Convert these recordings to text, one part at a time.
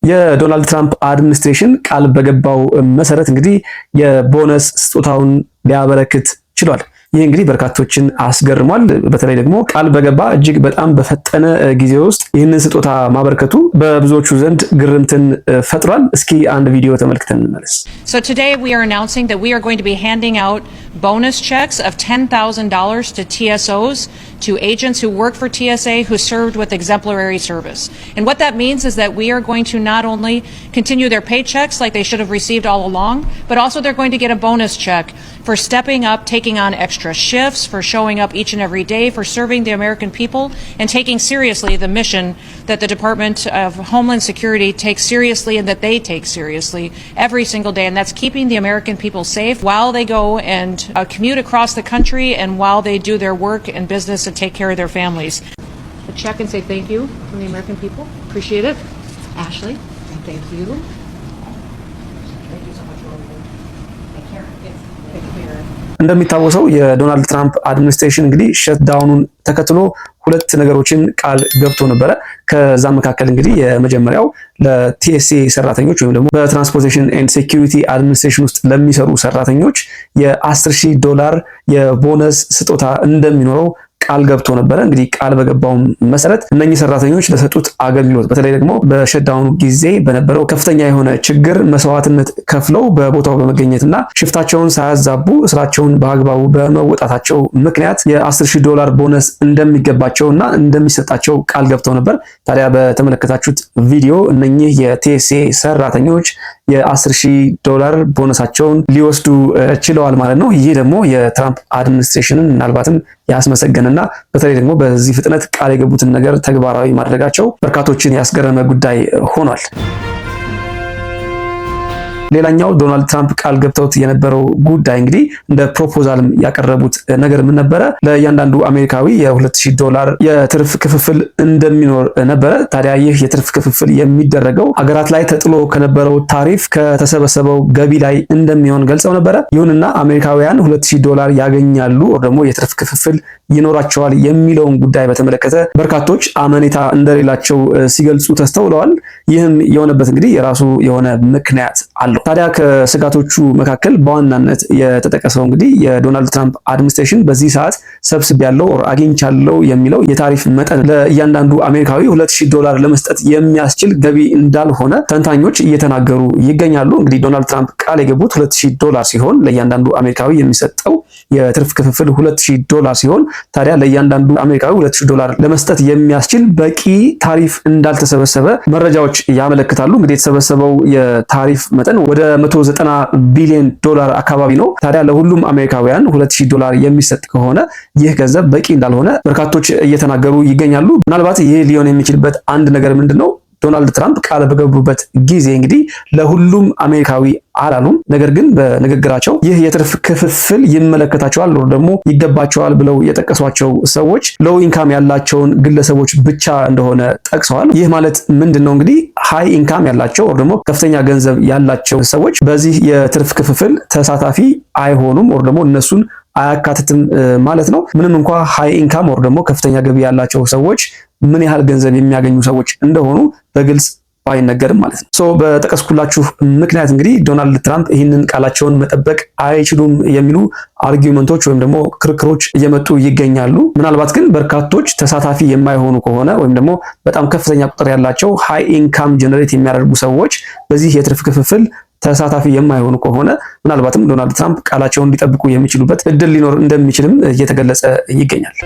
የዶናልድ ትራምፕ አድሚኒስትሬሽን ቃል በገባው መሰረት እንግዲህ የቦነስ ስጦታውን ሊያበረክት ችሏል። ይህ እንግዲህ በርካቶችን አስገርሟል። በተለይ ደግሞ ቃል በገባ እጅግ በጣም በፈጠነ ጊዜ ውስጥ ይህንን ስጦታ ማበርከቱ በብዙዎቹ ዘንድ ግርምትን ፈጥሯል። እስኪ አንድ ቪዲዮ ተመልክተን እንመለስ። So today we are announcing that we are going to be handing out bonus checks of $10,000 to TSOs, to agents who work for TSA who served with exemplary service. And what that means is that we are going to not only continue their paychecks like they should have received all along, but also they're going to get a bonus check for stepping up, taking on extra shifts, for showing up each and every day, for serving the American people, and taking seriously the mission that the Department of Homeland Security takes seriously and that they take seriously every single day. And that's keeping the American people safe while they go and commute across the country and while they do their work and business and take care of their families. A check and say thank you from the American people. Appreciate it. Ashley, thank you. Thank you so much, Roland. Take care. Take care. እንደሚታወሰው የዶናልድ ትራምፕ አድሚኒስትሬሽን እንግዲህ ሸትዳውኑን ተከትሎ ሁለት ነገሮችን ቃል ገብቶ ነበረ። ከዛ መካከል እንግዲህ የመጀመሪያው ለቲኤስኤ ሰራተኞች ወይም ደግሞ በትራንስፖርቴሽን ኤንድ ሴኩሪቲ አድሚኒስትሬሽን ውስጥ ለሚሰሩ ሰራተኞች የ$10,000 የቦነስ ስጦታ እንደሚኖረው ቃል ገብቶ ነበረ። እንግዲህ ቃል በገባው መሰረት እነኚህ ሰራተኞች ለሰጡት አገልግሎት በተለይ ደግሞ በሸትዳውኑ ጊዜ በነበረው ከፍተኛ የሆነ ችግር መስዋዕትነት ከፍለው በቦታው በመገኘትና ሽፍታቸውን ሳያዛቡ ስራቸውን በአግባቡ በመወጣታቸው ምክንያት የ$10,000 ቦነስ እንደሚገባቸውና እንደሚሰጣቸው ቃል ገብተው ነበር። ታዲያ በተመለከታችሁት ቪዲዮ እነኚህ የቲኤስኤ ሰራተኞች የ$10,000 ቦነሳቸውን ሊወስዱ ችለዋል ማለት ነው። ይህ ደግሞ የትራምፕ አድሚኒስትሬሽንን ምናልባትም ያስመሰገነና በተለይ ደግሞ በዚህ ፍጥነት ቃል የገቡትን ነገር ተግባራዊ ማድረጋቸው በርካቶችን ያስገረመ ጉዳይ ሆኗል። ሌላኛው ዶናልድ ትራምፕ ቃል ገብተውት የነበረው ጉዳይ እንግዲህ እንደ ፕሮፖዛልም ያቀረቡት ነገር ምን ነበረ? ለእያንዳንዱ አሜሪካዊ የ$2,000 የትርፍ ክፍፍል እንደሚኖር ነበረ። ታዲያ ይህ የትርፍ ክፍፍል የሚደረገው ሀገራት ላይ ተጥሎ ከነበረው ታሪፍ ከተሰበሰበው ገቢ ላይ እንደሚሆን ገልጸው ነበረ። ይሁንና አሜሪካውያን $2,000 ያገኛሉ ወይ ደግሞ የትርፍ ክፍፍል ይኖራቸዋል የሚለውን ጉዳይ በተመለከተ በርካቶች አመኔታ እንደሌላቸው ሲገልጹ ተስተውለዋል። ይህም የሆነበት እንግዲህ የራሱ የሆነ ምክንያት አለው። ታዲያ ከስጋቶቹ መካከል በዋናነት የተጠቀሰው እንግዲህ የዶናልድ ትራምፕ አድሚኒስትሬሽን በዚህ ሰዓት ሰብስቤያለሁ ኦር አግኝቻለሁ የሚለው የታሪፍ መጠን ለእያንዳንዱ አሜሪካዊ $2,000 ለመስጠት የሚያስችል ገቢ እንዳልሆነ ተንታኞች እየተናገሩ ይገኛሉ። እንግዲህ ዶናልድ ትራምፕ ቃል የገቡት $2,000 ሲሆን ለእያንዳንዱ አሜሪካዊ የሚሰጠው የትርፍ ክፍፍል $2,000 ሲሆን ታዲያ ለእያንዳንዱ አሜሪካዊ $2,000 ለመስጠት የሚያስችል በቂ ታሪፍ እንዳልተሰበሰበ መረጃዎች ያመለክታሉ። እንግዲህ የተሰበሰበው የታሪፍ መጠን ወደ $190 ቢሊዮን አካባቢ ነው። ታዲያ ለሁሉም አሜሪካውያን $2,000 የሚሰጥ ከሆነ ይህ ገንዘብ በቂ እንዳልሆነ በርካቶች እየተናገሩ ይገኛሉ። ምናልባት ይህ ሊሆን የሚችልበት አንድ ነገር ምንድነው? ዶናልድ ትራምፕ ቃል በገቡበት ጊዜ እንግዲህ ለሁሉም አሜሪካዊ አላሉም። ነገር ግን በንግግራቸው ይህ የትርፍ ክፍፍል ይመለከታቸዋል ወይ ደግሞ ይገባቸዋል ብለው የጠቀሷቸው ሰዎች ሎው ኢንካም ያላቸውን ግለሰቦች ብቻ እንደሆነ ጠቅሰዋል። ይህ ማለት ምንድነው? እንግዲህ ሃይ ኢንካም ያላቸው ወይ ደግሞ ከፍተኛ ገንዘብ ያላቸው ሰዎች በዚህ የትርፍ ክፍፍል ተሳታፊ አይሆኑም ወይ ደግሞ እነሱን አያካትትም ማለት ነው። ምንም እንኳን ሃይ ኢንካም ወይ ደግሞ ከፍተኛ ገቢ ያላቸው ሰዎች ምን ያህል ገንዘብ የሚያገኙ ሰዎች እንደሆኑ በግልጽ ባይነገርም ማለት ነው። በጠቀስኩላችሁ ምክንያት እንግዲህ ዶናልድ ትራምፕ ይህንን ቃላቸውን መጠበቅ አይችሉም የሚሉ አርጊውመንቶች ወይም ደግሞ ክርክሮች እየመጡ ይገኛሉ። ምናልባት ግን በርካቶች ተሳታፊ የማይሆኑ ከሆነ ወይም ደግሞ በጣም ከፍተኛ ቁጥር ያላቸው ሃይ ኢንካም ጀነሬት የሚያደርጉ ሰዎች በዚህ የትርፍ ክፍፍል ተሳታፊ የማይሆኑ ከሆነ ምናልባትም ዶናልድ ትራምፕ ቃላቸውን ሊጠብቁ የሚችሉበት እድል ሊኖር እንደሚችልም እየተገለጸ ይገኛል።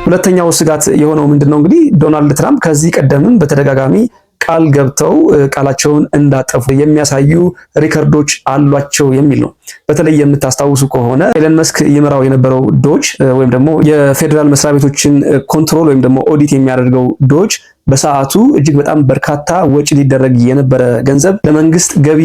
ሁለተኛው ስጋት የሆነው ምንድነው? እንግዲህ ዶናልድ ትራምፕ ከዚህ ቀደምም በተደጋጋሚ ቃል ገብተው ቃላቸውን እንዳጠፉ የሚያሳዩ ሪከርዶች አሏቸው የሚል ነው። በተለይ የምታስታውሱ ከሆነ ኤለን መስክ ይመራው የነበረው ዶጅ ወይም ደግሞ የፌደራል መስሪያ ቤቶችን ኮንትሮል ወይም ደግሞ ኦዲት የሚያደርገው ዶጅ በሰዓቱ እጅግ በጣም በርካታ ወጪ ሊደረግ የነበረ ገንዘብ ለመንግስት ገቢ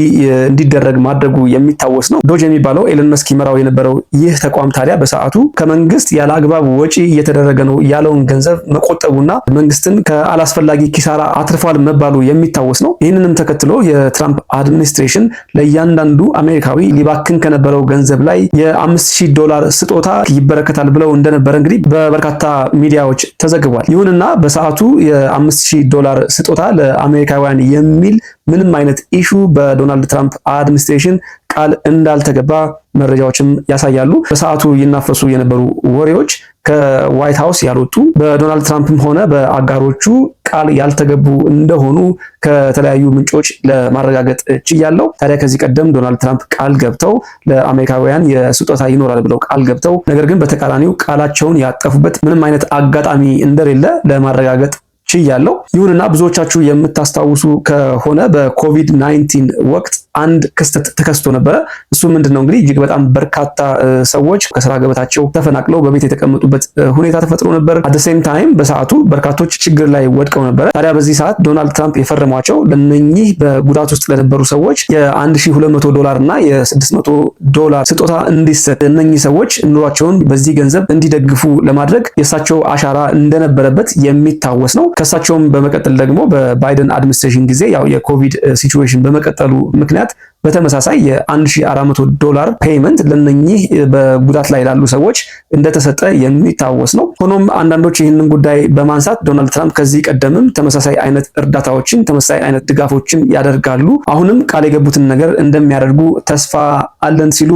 እንዲደረግ ማድረጉ የሚታወስ ነው። ዶጅ የሚባለው ኤለን መስክ ይመራው የነበረው ይህ ተቋም ታዲያ በሰዓቱ ከመንግስት ያለ አግባብ ወጪ እየተደረገ ነው ያለውን ገንዘብ መቆጠቡና መንግስትን ከአላስፈላጊ ኪሳራ አትርፏል መባሉ የሚታወስ ነው። ይህንንም ተከትሎ የትራምፕ አድሚኒስትሬሽን ለእያንዳንዱ አሜሪካዊ ሊባክን ከነበረው ገንዘብ ላይ የ$5,000 ስጦታ ይበረከታል ብለው እንደነበረ እንግዲህ በበርካታ ሚዲያዎች ተዘግቧል። ይሁንና በሰዓቱ የ5 $5000 ስጦታ ለአሜሪካውያን የሚል ምንም አይነት ኢሹ በዶናልድ ትራምፕ አድሚኒስትሬሽን ቃል እንዳልተገባ መረጃዎችም ያሳያሉ። በሰዓቱ ይናፈሱ የነበሩ ወሬዎች ከዋይት ሃውስ ያልወጡ በዶናልድ ትራምፕም ሆነ በአጋሮቹ ቃል ያልተገቡ እንደሆኑ ከተለያዩ ምንጮች ለማረጋገጥ ችያለሁ። ታዲያ ከዚህ ቀደም ዶናልድ ትራምፕ ቃል ገብተው ለአሜሪካውያን የስጦታ ይኖራል ብለው ቃል ገብተው ነገር ግን በተቃራኒው ቃላቸውን ያጠፉበት ምንም አይነት አጋጣሚ እንደሌለ ለማረጋገጥ ችያለሁ። ይሁንና ብዙዎቻችሁ የምታስታውሱ ከሆነ በኮቪድ-19 ወቅት አንድ ክስተት ተከስቶ ነበረ። እሱ ምንድነው እንግዲህ እጅግ በጣም በርካታ ሰዎች ከስራ ገበታቸው ተፈናቅለው በቤት የተቀመጡበት ሁኔታ ተፈጥሮ ነበር። አት ሴም ታይም በሰዓቱ በርካቶች ችግር ላይ ወድቀው ነበረ። ታዲያ በዚህ ሰዓት ዶናልድ ትራምፕ የፈረሟቸው ለነኚህ በጉዳት ውስጥ ለነበሩ ሰዎች $1200 እና $600 ስጦታ እንዲሰጥ እነኚህ ሰዎች ኑሯቸውን በዚህ ገንዘብ እንዲደግፉ ለማድረግ የእሳቸው አሻራ እንደነበረበት የሚታወስ ነው። ከእሳቸውም በመቀጠል ደግሞ በባይደን አድሚኒስትሬሽን ጊዜ ያው የኮቪድ ሲቹዌሽን በመቀጠሉ ምክንያት በተመሳሳይ $1400 ፔይመንት ለነኚህ በጉዳት ላይ ላሉ ሰዎች እንደተሰጠ የሚታወስ ነው። ሆኖም አንዳንዶች ይህንን ጉዳይ በማንሳት ዶናልድ ትራምፕ ከዚህ ቀደምም ተመሳሳይ አይነት እርዳታዎችን ተመሳሳይ አይነት ድጋፎችን ያደርጋሉ፣ አሁንም ቃል የገቡትን ነገር እንደሚያደርጉ ተስፋ አለን ሲሉ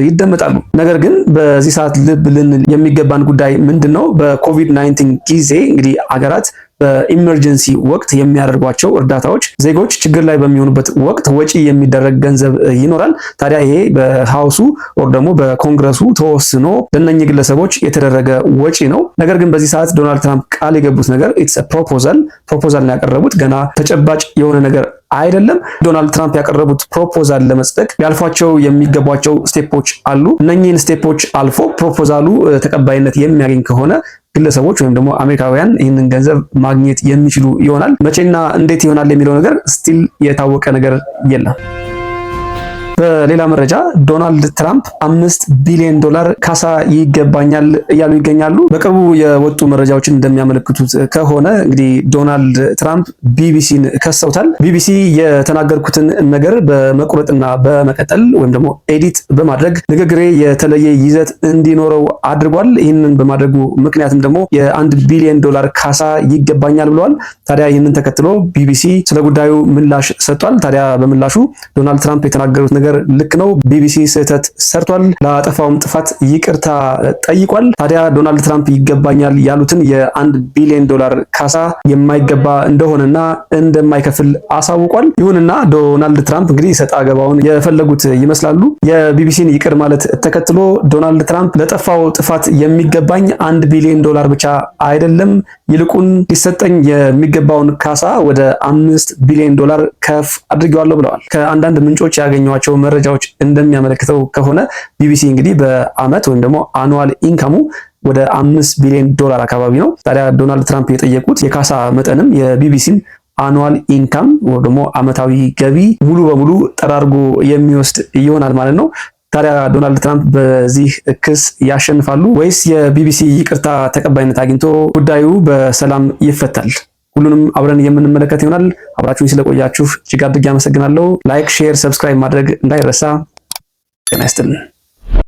ይደመጣሉ። ነገር ግን በዚህ ሰዓት ልብ ልንል የሚገባን ጉዳይ ምንድነው? በኮቪድ-19 ጊዜ እንግዲህ አገራት በኢመርጀንሲ ወቅት የሚያደርጓቸው እርዳታዎች ዜጎች ችግር ላይ በሚሆኑበት ወቅት ወጪ የሚደረግ ገንዘብ ይኖራል። ታዲያ ይሄ በሃውሱ ወር ደግሞ በኮንግረሱ ተወስኖ ለነኚህ ግለሰቦች የተደረገ ወጪ ነው። ነገር ግን በዚህ ሰዓት ዶናልድ ትራምፕ ቃል የገቡት ነገር ኢትስ ፕሮፖዛል ነው ያቀረቡት። ገና ተጨባጭ የሆነ ነገር አይደለም። ዶናልድ ትራምፕ ያቀረቡት ፕሮፖዛል ለመጽደቅ ያልፏቸው የሚገቧቸው ስቴፖች አሉ። እነኚህን ስቴፖች አልፎ ፕሮፖዛሉ ተቀባይነት የሚያገኝ ከሆነ ግለሰቦች ወይም ደግሞ አሜሪካውያን ይህንን ገንዘብ ማግኘት የሚችሉ ይሆናል። መቼና እንዴት ይሆናል የሚለው ነገር ስቲል የታወቀ ነገር የለም። በሌላ መረጃ ዶናልድ ትራምፕ $5 ቢሊዮን ካሳ ይገባኛል እያሉ ይገኛሉ። በቅርቡ የወጡ መረጃዎችን እንደሚያመለክቱት ከሆነ እንግዲህ ዶናልድ ትራምፕ ቢቢሲን ከሰውታል። ቢቢሲ የተናገርኩትን ነገር በመቁረጥና በመቀጠል ወይም ደግሞ ኤዲት በማድረግ ንግግሬ የተለየ ይዘት እንዲኖረው አድርጓል። ይህንን በማድረጉ ምክንያትም ደግሞ $1 ቢሊዮን ካሳ ይገባኛል ብለዋል። ታዲያ ይህንን ተከትሎ ቢቢሲ ስለ ጉዳዩ ምላሽ ሰጥቷል። ታዲያ በምላሹ ዶናልድ ትራምፕ የተናገሩት ነገር ልክ ነው፣ ቢቢሲ ስህተት ሰርቷል፣ ለአጠፋውም ጥፋት ይቅርታ ጠይቋል። ታዲያ ዶናልድ ትራምፕ ይገባኛል ያሉትን $1 ቢሊዮን ካሳ የማይገባ እንደሆነና እንደማይከፍል አሳውቋል። ይሁንና ዶናልድ ትራምፕ እንግዲህ ሰጣ ገባውን የፈለጉት ይመስላሉ። የቢቢሲን ይቅር ማለት ተከትሎ ዶናልድ ትራምፕ ለጠፋው ጥፋት የሚገባኝ $1 ቢሊዮን ብቻ አይደለም፣ ይልቁን ሊሰጠኝ የሚገባውን ካሳ ወደ $5 ቢሊዮን ከፍ አድርጌዋለሁ ብለዋል። ከአንዳንድ ምንጮች ያገኘኋቸው መረጃዎች እንደሚያመለክተው ከሆነ ቢቢሲ እንግዲህ በአመት ወይም ደግሞ አኑዋል ኢንካሙ ወደ $5 ቢሊዮን አካባቢ ነው። ታዲያ ዶናልድ ትራምፕ የጠየቁት የካሳ መጠንም የቢቢሲን አኑዋል ኢንካም ወይ ደግሞ አመታዊ ገቢ ሙሉ በሙሉ ጠራርጎ የሚወስድ ይሆናል ማለት ነው። ታዲያ ዶናልድ ትራምፕ በዚህ ክስ ያሸንፋሉ ወይስ የቢቢሲ ይቅርታ ተቀባይነት አግኝቶ ጉዳዩ በሰላም ይፈታል? ሁሉንም አብረን የምንመለከት ይሆናል። አብራችሁኝ ስለቆያችሁ እጅግ አድርጌ አመሰግናለሁ። ላይክ፣ ሼር፣ ሰብስክራይብ ማድረግ እንዳይረሳ። ጤና ይስጥልን።